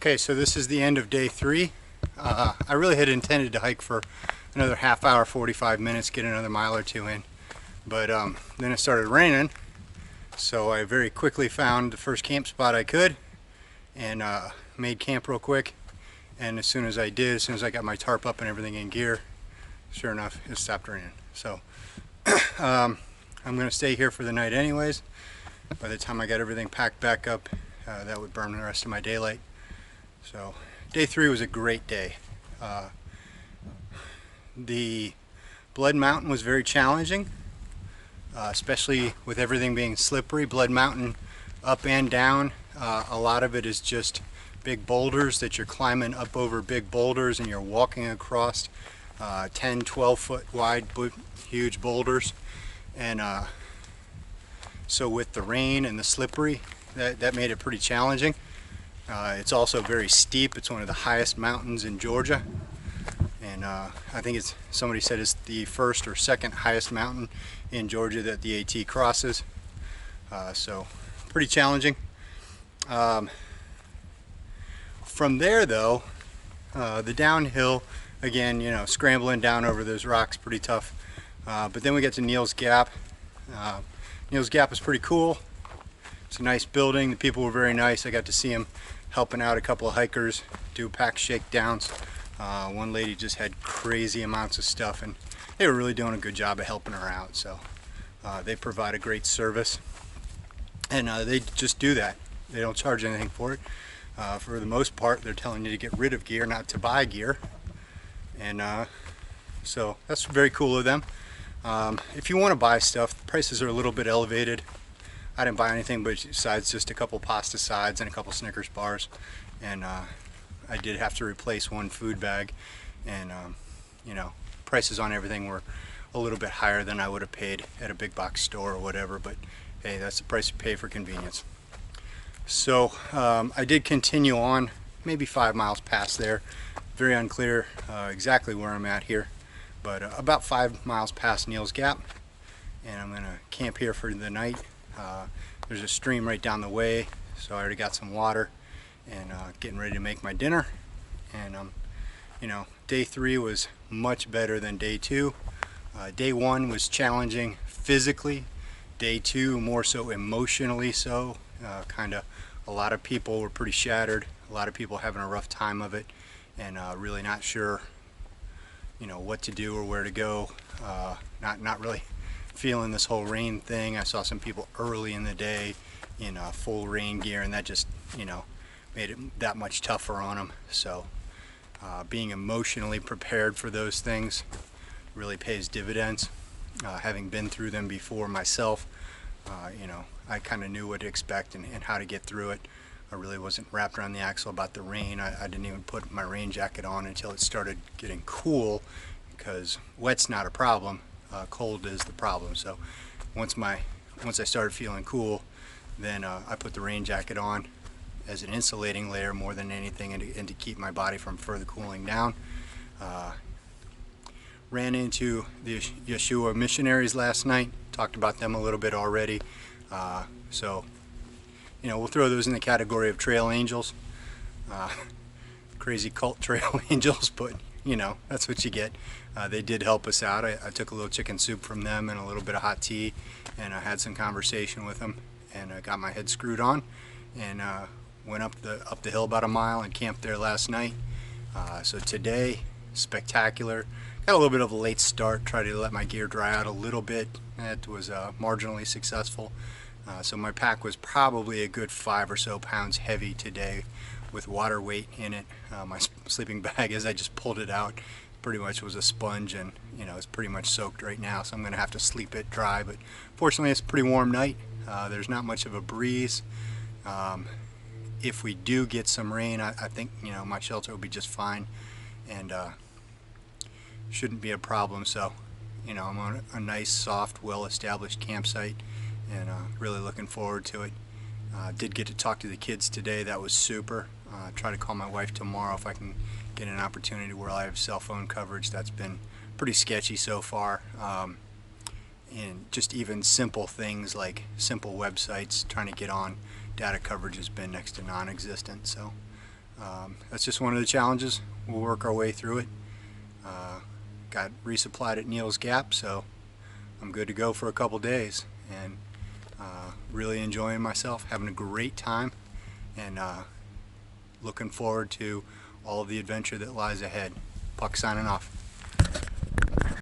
Okay, so this is the end of day 3. I really had intended to hike for another half hour, 45 minutes, get another mile or two in. But then it started raining, so I very quickly found the first camp spot I could and made camp real quick. And as soon as I got my tarp up and everything in gear, sure enough, it stopped raining. So I'm going to stay here for the night anyways. By the time I got everything packed back up, that would burn the rest of my daylight. So day 3 was a great day. The Blood Mountain was very challenging, especially with everything being slippery. Blood Mountain up and down, a lot of it is just big boulders that you're climbing up over, big boulders, and you're walking across 10, 12 foot wide huge boulders. And so with the rain and the slippery, that made it pretty challenging. It's also very steep. It's one of the highest mountains in Georgia, and I think somebody said it's the first or second highest mountain in Georgia that the AT crosses. So pretty challenging. From there though, the downhill, again, scrambling down over those rocks, pretty tough. But then we get to Neal's Gap. Neal's Gap is pretty cool. It's a nice building. The people were very nice. I got to see them helping out a couple of hikers do pack shakedowns. One lady just had crazy amounts of stuff, and they were really doing a good job of helping her out. So they provide a great service, and they just do that. They don't charge anything for it. For the most part, they're telling you to get rid of gear, not to buy gear, and so that's very cool of them. If you want to buy stuff, the prices are a little bit elevated. I didn't buy anything besides just a couple pasta sides and a couple Snickers bars, and I did have to replace one food bag, and prices on everything were a little bit higher than I would have paid at a big box store or whatever, but hey, that's the price you pay for convenience. So I did continue on, maybe 5 miles past there. Very unclear exactly where I'm at here, but about 5 miles past Neal's Gap, and I'm gonna camp here for the night. There's a stream right down the way, so I already got some water, and getting ready to make my dinner. And day 3 was much better than day 2. Day 1 was challenging physically. Day 2 more so emotionally so. A lot of people were pretty shattered, a lot of people having a rough time of it, and really not sure what to do or where to go. Not really feeling this whole rain thing. I saw some people early in the day in full rain gear, and that just made it that much tougher on them. So being emotionally prepared for those things really pays dividends. Having been through them before myself, I kind of knew what to expect and how to get through it. I really wasn't wrapped around the axle about the rain. I didn't even put my rain jacket on until it started getting cool, because wet's not a problem. Cold is the problem. So once I started feeling cool, then I put the rain jacket on as an insulating layer more than anything, and to keep my body from further cooling down. Ran into the Yeshua missionaries last night. Talked about them a little bit already. So we'll throw those in the category of trail angels. Crazy cult trail angels, but that's what you get. They did help us out. I took a little chicken soup from them and a little bit of hot tea, and I had some conversation with them, and I got my head screwed on, and went up the hill about a mile and camped there last night. So today, spectacular. Got a little bit of a late start, tried to let my gear dry out a little bit. That was marginally successful. So my pack was probably a good 5 or so pounds heavy today, with water weight in it. My sleeping bag, as I just pulled it out, pretty much was a sponge, and it's pretty much soaked right now, so I'm gonna have to sleep it dry. But fortunately, it's a pretty warm night. There's not much of a breeze. If we do get some rain, I think my shelter will be just fine, and shouldn't be a problem. So I'm on a nice, soft, well-established campsite, and really looking forward to it. Did get to talk to the kids today. That was super. Try to call my wife tomorrow if I can get an opportunity where I have cell phone coverage. That's been pretty sketchy so far. And just even simple things like simple websites, trying to get on data coverage has been next to non-existent. So That's just one of the challenges. We'll work our way through it. Got resupplied at Neal's Gap, so I'm good to go for a couple days, and really enjoying myself, having a great time, and looking forward to all of the adventure that lies ahead. Puck signing off.